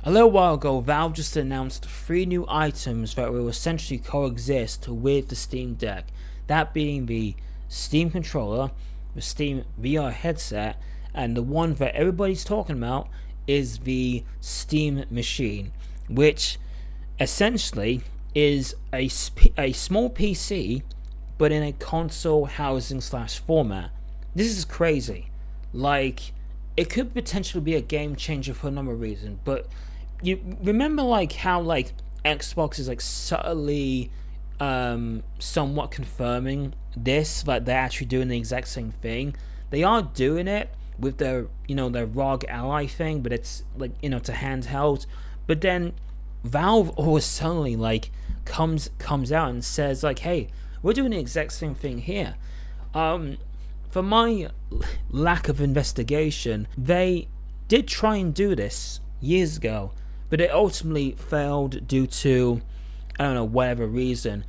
A little while ago, Valve just announced 3 new items that will essentially coexist with the Steam Deck. That being the Steam controller, the Steam VR headset, and the one that everybody's talking about is the Steam Machine, which essentially is a small PC but in a console housing slash format. This is crazy. Like, it could potentially be a game changer for a number of reasons, but you remember like how like Xbox is like subtly somewhat confirming this, like they're actually doing the exact same thing. They are doing it with their their ROG Ally thing, but it's like it's a handheld. But then Valve always suddenly like comes out and says like, hey, we're doing the exact same thing here. For my lack of investigation, they did try and do this years ago, but it ultimately failed due to, I don't know, whatever reason.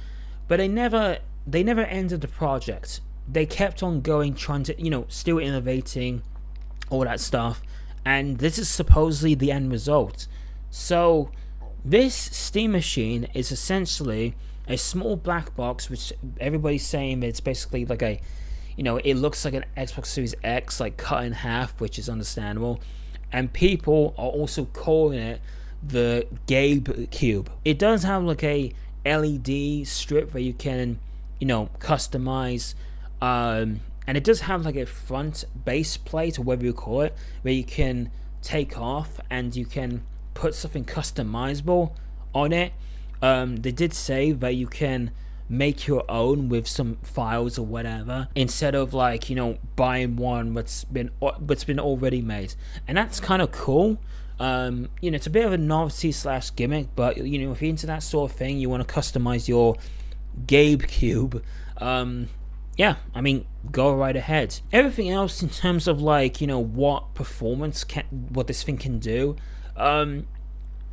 But they never ended the project. They kept on going, trying to, still innovating, all that stuff. And this is supposedly the end result. So this Steam Machine is essentially a small black box, which everybody's saying it's basically like a, it looks like an Xbox Series X, like cut in half, which is understandable. And people are also calling it the Gabe Cube. It does have like a LED strip where you can, customize, and it does have like a front base plate, or whatever you call it, where you can take off and you can put something customizable on it. They did say that you can make your own with some files or whatever, instead of like buying one that's been already made, and that's kind of cool. It's a bit of a novelty slash gimmick, but if you're into that sort of thing, you want to customize your Gabe Cube, yeah, I mean, go right ahead. Everything else in terms of like what performance what this thing can do,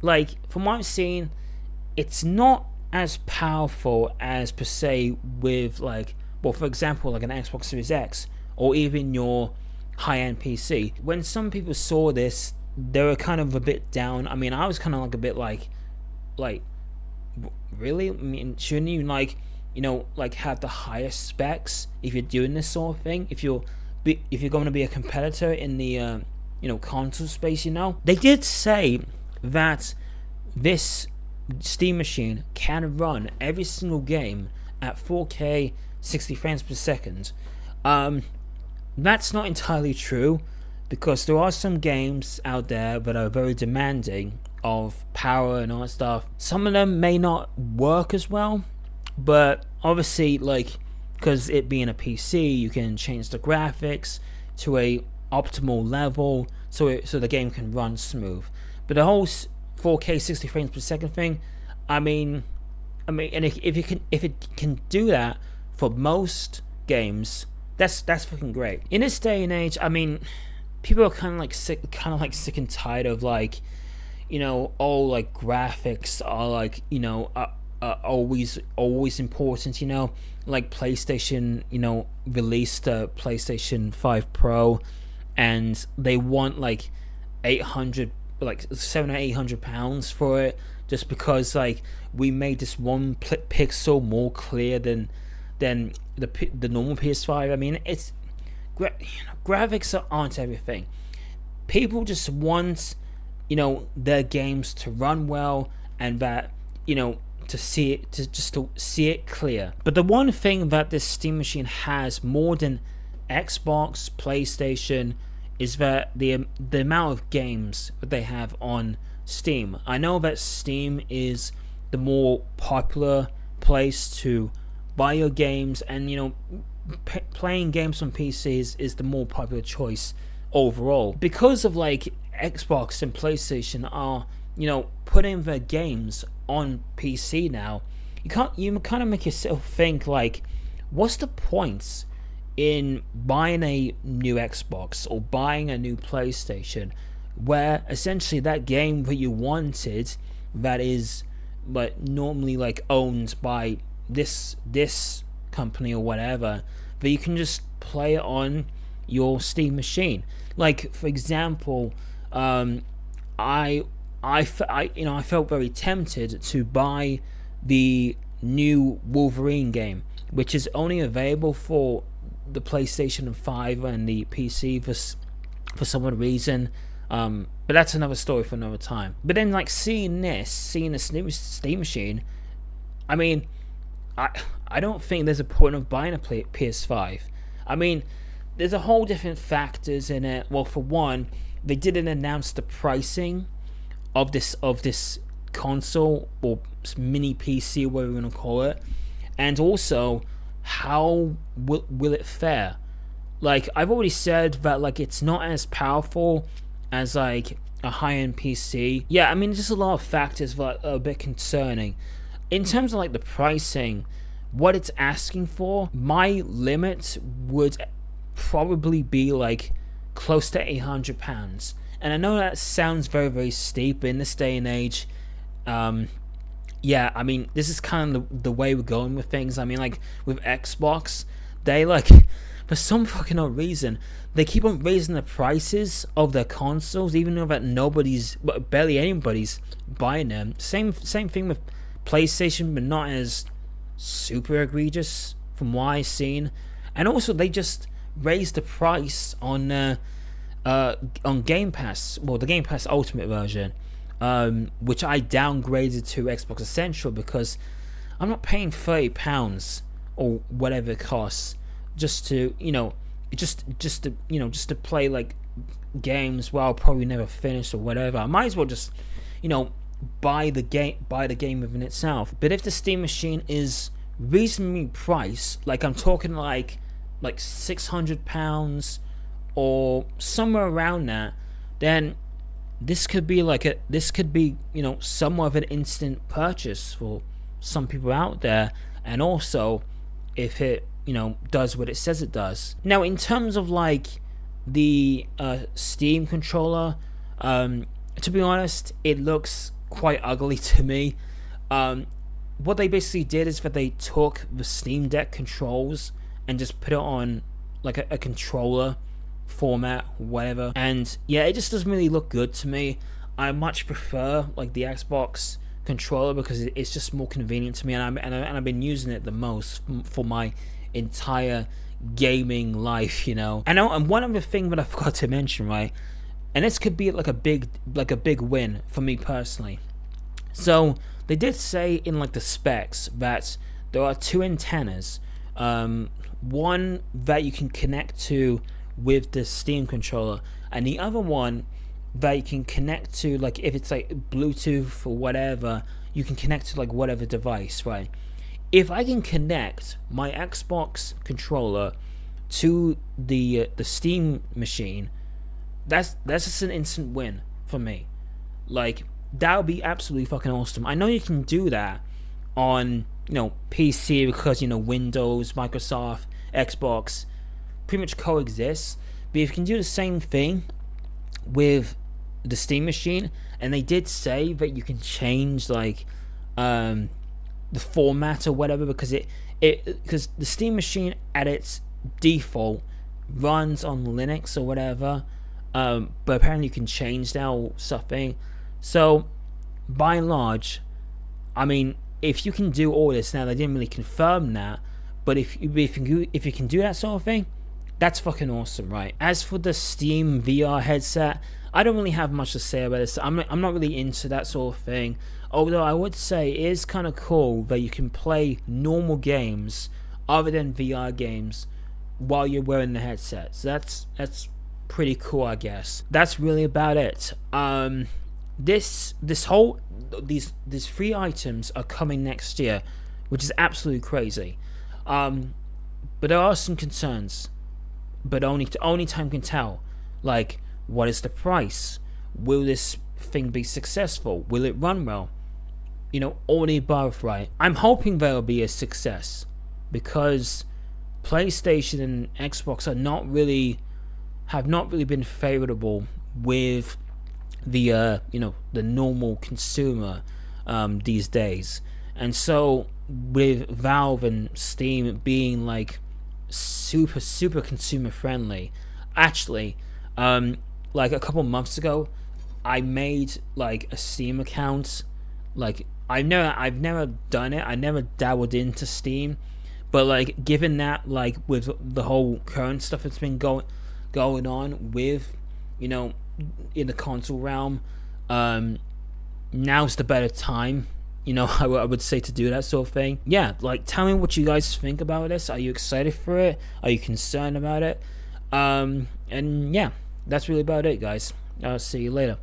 like from what I've seen, it's not as powerful as per se with like, well, for example, like an Xbox Series X or even your high-end PC. When some people saw this, they were kind of a bit down. I mean, I was kind of like a bit like really? I mean, shouldn't you like have the highest specs if you're doing this sort of thing? If you're going to be a competitor in the console space, they did say that this Steam Machine can run every single game at 4K 60 frames per second. That's not entirely true, because there are some games out there that are very demanding of power and all that stuff. Some of them may not work as well, but obviously, like, because it being a PC, you can change the graphics to a optimal level so the game can run smooth. But the whole 4K 60 frames per second thing, I mean, and if it can do that for most games, that's fucking great. In this day and age, I mean, people are kind of sick and tired of like, like graphics are like, always important. Like PlayStation, released a PlayStation 5 Pro, and they want like 800, like £700 or £800 for it, just because like we made this one pixel more clear than the normal PS5. I mean, it's graphics aren't everything. People just want their games to run well, and that to see it clear. But the one thing that this Steam Machine has more than Xbox, PlayStation, is that the amount of games that they have on Steam. I know that Steam is the more popular place to buy your games, and playing games on PCs is the more popular choice overall, because of like Xbox and PlayStation are putting their games on PC now. You kind of make yourself think like, what's the point in buying a new Xbox or buying a new PlayStation, where essentially that game that you wanted, that is but normally like owned by this company or whatever, but you can just play it on your Steam machine. Like, for example, I I felt very tempted to buy the new Wolverine game, which is only available for the PlayStation 5 and the PC for some odd reason. But that's another story for another time. But then, like, seeing this new Steam machine, I mean, I don't think there's a point of buying a PS5. I mean, there's a whole different factors in it. Well, for one, they didn't announce the pricing of this console or mini PC, whatever you want to call it, and also how will it fare. Like, I've already said that, like, it's not as powerful as like a high-end PC. Yeah, I mean, just a lot of factors that are a bit concerning. In terms of like the pricing, what it's asking for, my limit would probably be like close to £800. And I know that sounds very, very steep in this day and age. Yeah, I mean, this is kind of the way we're going with things. I mean, like, with Xbox, they, like, for some fucking odd reason, they keep on raising the prices of their consoles, even though that barely anybody's buying them. Same thing with PlayStation, but not as super egregious from what I've seen. And also, they just raised the price on Game Pass, well, the Game Pass Ultimate version, which I downgraded to Xbox Essential because I'm not paying £30 or whatever it costs just to, just to play like games where I'll probably never finish or whatever. I might as well just, buy the game within itself. But if the Steam machine is reasonably priced, like I'm talking like £600 or somewhere around that, then this could be somewhat of an instant purchase for some people out there. And also, if it does what it says it does. Now, in terms of like the Steam controller, to be honest, it looks quite ugly to me. What they basically did is that they took the Steam Deck controls and just put it on like a controller format, whatever, and yeah, it just doesn't really look good to me. I much prefer like the Xbox controller because it's just more convenient to me, and I've been using it the most for my entire gaming life, And one other thing that I forgot to mention, right? And this could be like a big win for me personally. So they did say in like the specs that there are two antennas, one that you can connect to with the Steam controller, and the other one that you can connect to, like if it's like Bluetooth or whatever, you can connect to like whatever device, right? If I can connect my Xbox controller to the Steam machine, that's just an instant win for me. Like, that would be absolutely fucking awesome. I know you can do that on PC because Windows, Microsoft, Xbox pretty much coexist, but if you can do the same thing with the Steam machine, and they did say that you can change like the format or whatever, because because the Steam machine at its default runs on Linux or whatever, but apparently you can change that or something. So by and large, I mean, if you can do all this now, they didn't really confirm that, but if you can do that sort of thing, that's fucking awesome, right? As for the Steam VR headset, I don't really have much to say about this. I'm not really into that sort of thing. Although I would say it is kind of cool that you can play normal games other than VR games while you're wearing the headset. So that's pretty cool, I guess. That's really about it. These 3 items are coming next year, which is absolutely crazy. But there are some concerns, but only time can tell. Like, what is the price? Will this thing be successful? Will it run well? All the above, right? I'm hoping there'll be a success, because PlayStation and Xbox have not really been favorable with the the normal consumer these days. And so with Valve and Steam being like super consumer friendly, actually, like a couple months ago, I made like a Steam account. Like I've never done it. I never dabbled into Steam, but like given that, like with the whole current stuff that's been going on with, you know, in the console realm, um, now's the better time. You know, I would say to do that sort of thing. Yeah, like tell me what you guys think about this. Are you excited for it? Are you concerned about it? And yeah, that's really about it, guys. I'll see you later.